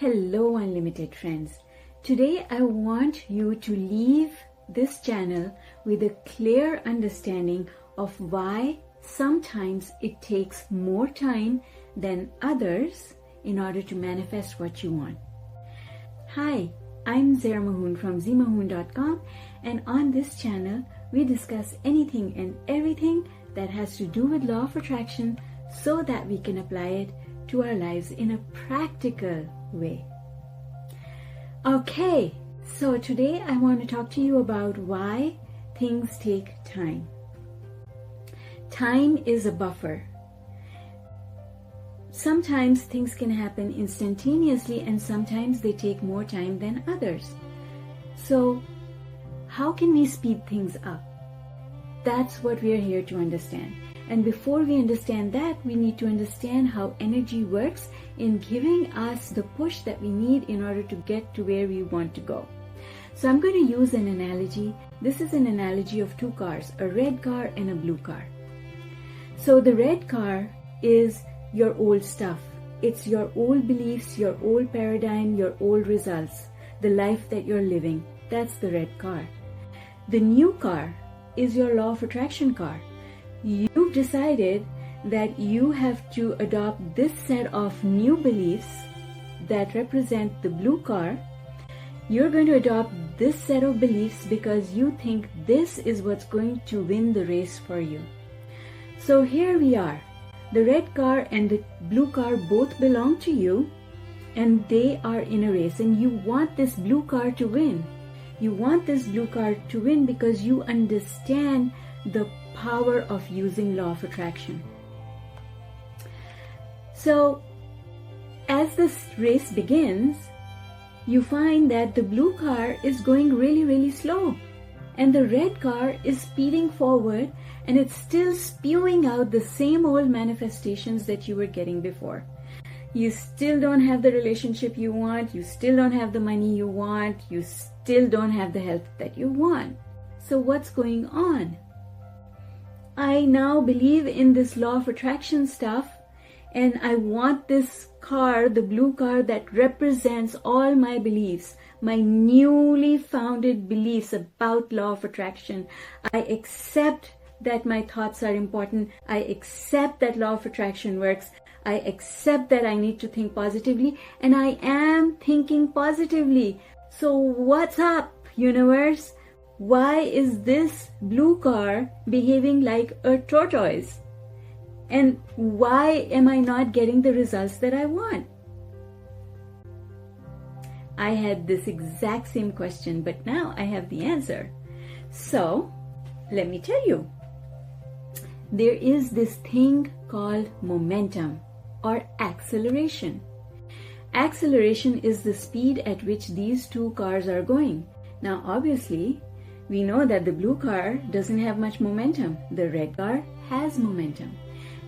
Hello unlimited friends. Today I want you to leave this channel with a clear understanding of why sometimes it takes more time than others in order to manifest what you want. Hi, I'm Zehra Mahoon from zmahoon.com, and on this channel we discuss anything and everything that has to do with law of attraction so that we can apply it to our lives in a practical way. Okay, so today I want to talk to you about why things take time. Time is a buffer. Sometimes things can happen instantaneously and sometimes they take more time than others. So how can we speed things up? That's what we are here to understand. And before we understand that, we need to understand how energy works in giving us the push that we need in order to get to where we want to go. So I'm going to use an analogy. This is an analogy of two cars, a red car and a blue car. So the red car is your old stuff. It's your old beliefs, your old paradigm, your old results, the life that you're living. That's the red car. The new car is your law of attraction car. You've decided that you have to adopt this set of new beliefs that represent the blue car. You're going to adopt this set of beliefs because you think this is what's going to win the race for you. So here we are. The red car and the blue car both belong to you, and they are in a race, and you want this blue car to win. You want this blue car to win because you understand the power of using law of attraction. So as this race begins, you find that the blue car is going really slow and the red car is speeding forward, and it's still spewing out the same old manifestations that you were getting before. You still don't have the relationship you want, you still don't have the money you want, you still don't have the health that you want. So what's going on? I now believe in this law of attraction stuff, and I want this car, the blue car, that represents all my beliefs, my newly founded beliefs about law of attraction. I accept that my thoughts are important. I accept that law of attraction works. I accept that I need to think positively, and I am thinking positively. So what's up, universe? Why is this blue car behaving like a tortoise? And why am I not getting the results that I want? I had this exact same question, but now I have the answer. So let me tell you. There is this thing called momentum or acceleration. Acceleration is the speed at which these two cars are going. Now obviously, we know that the blue car doesn't have much momentum. The red car has momentum.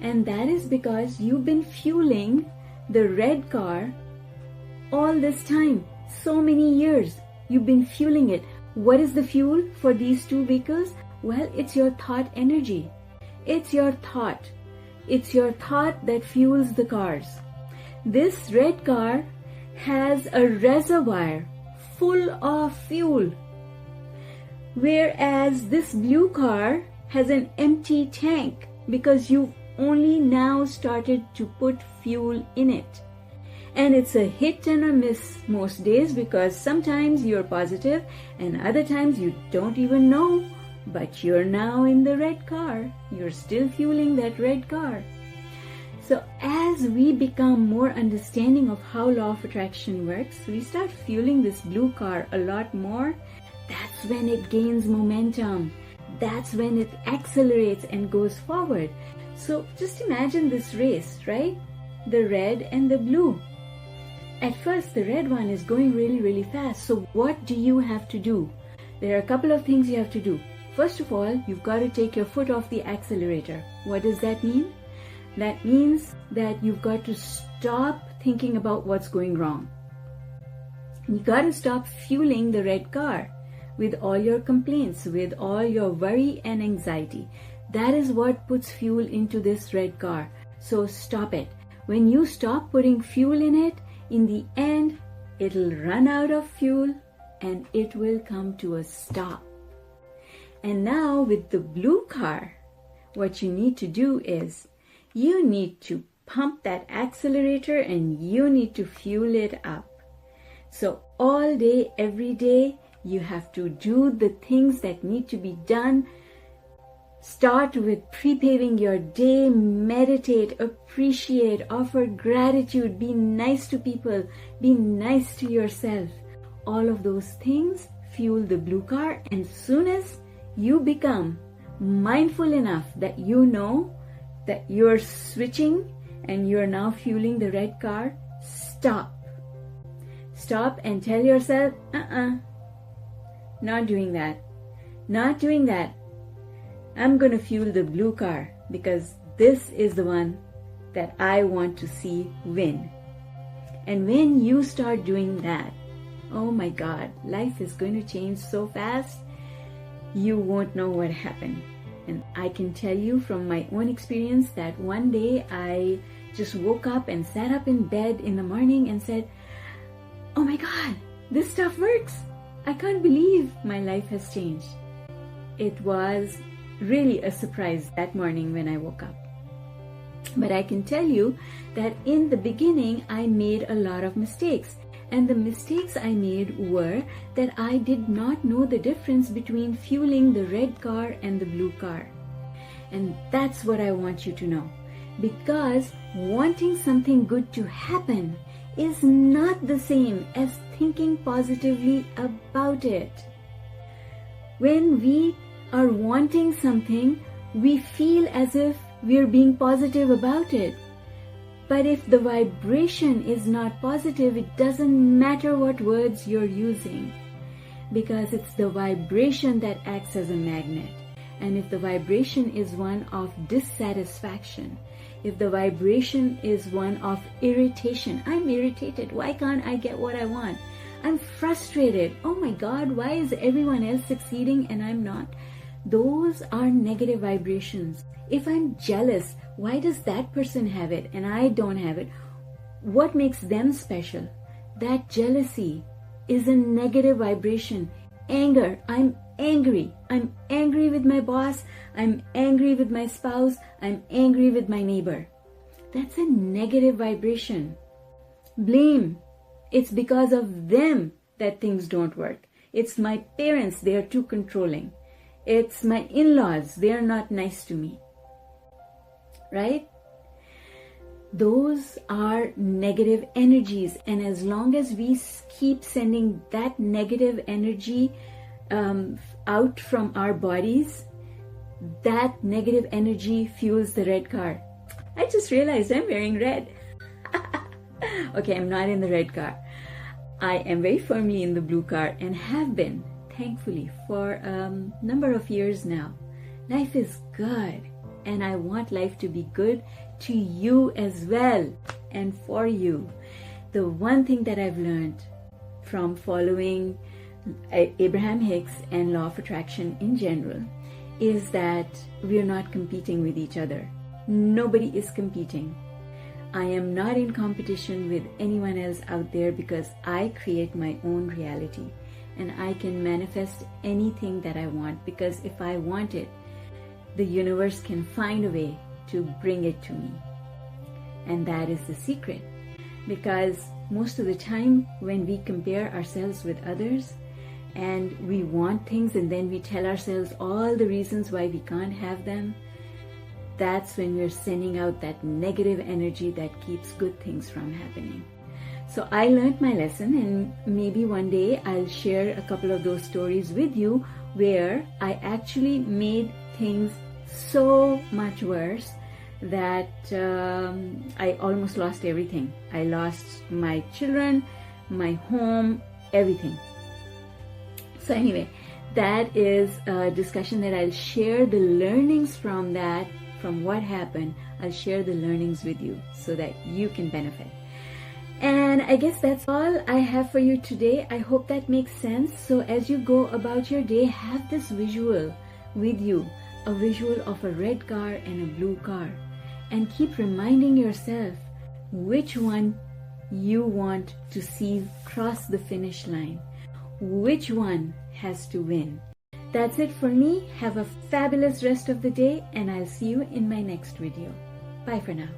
And that is because you've been fueling the red car all this time. So many years you've been fueling it. What is the fuel for these two vehicles? Well, it's your thought energy. It's your thought. It's your thought that fuels the cars. This red car has a reservoir full of fuel, whereas this blue car has an empty tank because you've only now started to put fuel in it. And it's a hit and a miss most days because sometimes you're positive and other times you don't even know. But you're now in the red car. You're still fueling that red car. So as we become more understanding of how law of attraction works, we start fueling this blue car a lot more. That's when it gains momentum. That's when it accelerates and goes forward. So just imagine this race, right? The red and the blue. At first, the red one is going really fast. So what do you have to do? There are a couple of things you have to do. First of all, you've got to take your foot off the accelerator. What does that mean? That means that you've got to stop thinking about what's going wrong. You got to stop fueling the red car with all your complaints, with all your worry and anxiety. That is what puts fuel into this red car. So stop it. When you stop putting fuel in it, in the end, it'll run out of fuel and it will come to a stop. And now with the blue car, what you need to do is you need to pump that accelerator and you need to fuel it up. So all day, every day, you have to do the things that need to be done. Start with pre-paving your day, meditate, appreciate, offer gratitude, be nice to people, be nice to yourself. All of those things fuel the blue car, and soon as you become mindful enough that you know that you're switching and you're now fueling the red car, stop. Stop and tell yourself, not doing that. Not doing that. I'm going to fuel the blue car because this is the one that I want to see win. And when you start doing that, oh my God, life is going to change so fast, you won't know what happened. And I can tell you from my own experience that one day I just woke up and sat up in bed in the morning and said, oh my God, this stuff works. I can't believe my life has changed. It was really a surprise that morning when I woke up. But I can tell you that in the beginning, I made a lot of mistakes. And the mistakes I made were that I did not know the difference between fueling the red car and the blue car. And that's what I want you to know. Because wanting something good to happen is not the same as thinking positively about it. When we are wanting something, we feel as if we're being positive about it. But if the vibration is not positive, it doesn't matter what words you're using, because it's the vibration that acts as a magnet. And if the vibration is one of dissatisfaction, if the vibration is one of irritation, I'm irritated, why can't I get what I want? I'm frustrated, oh my God, why is everyone else succeeding and I'm not? Those are negative vibrations. If I'm jealous, why does that person have it and I don't have it? What makes them special? That jealousy is a negative vibration. Anger, I'm angry. I'm angry with my boss. I'm angry with my spouse. I'm angry with my neighbor. That's a negative vibration. Blame, it's because of them that things don't work. It's my parents, they are too controlling. It's my in-laws, they are not nice to me. Right? Those are negative energies, and as long as we keep sending that negative energy out from our bodies, that negative energy fuels the red car. I just realized I'm wearing red. Okay, I'm not in the red car. I am very firmly in the blue car and have been, thankfully, for a number of years now. Life is good, and I want life to be good to you as well and for you. The one thing that I've learned from following Abraham Hicks and Law of Attraction in general is that we're not competing with each other. Nobody is competing. I am not in competition with anyone else out there because I create my own reality and I can manifest anything that I want, because if I want it, the universe can find a way to bring it to me. And that is the secret, because most of the time when we compare ourselves with others and we want things and then we tell ourselves all the reasons why we can't have them, that's when we're sending out that negative energy that keeps good things from happening. So I learned my lesson, and maybe one day I'll share a couple of those stories with you where I actually made things so much worse that I almost lost everything. I lost my children, my home, everything. So anyway, that is a discussion that I'll share the learnings from that, from what happened. I'll share the learnings with you so that you can benefit. And I guess that's all I have for you today. I hope that makes sense. So as you go about your day, have this visual with you, a visual of a red car and a blue car. And keep reminding yourself which one you want to see cross the finish line? Which one has to win? That's it for me. Have a fabulous rest of the day, and I'll see you in my next video. Bye for now.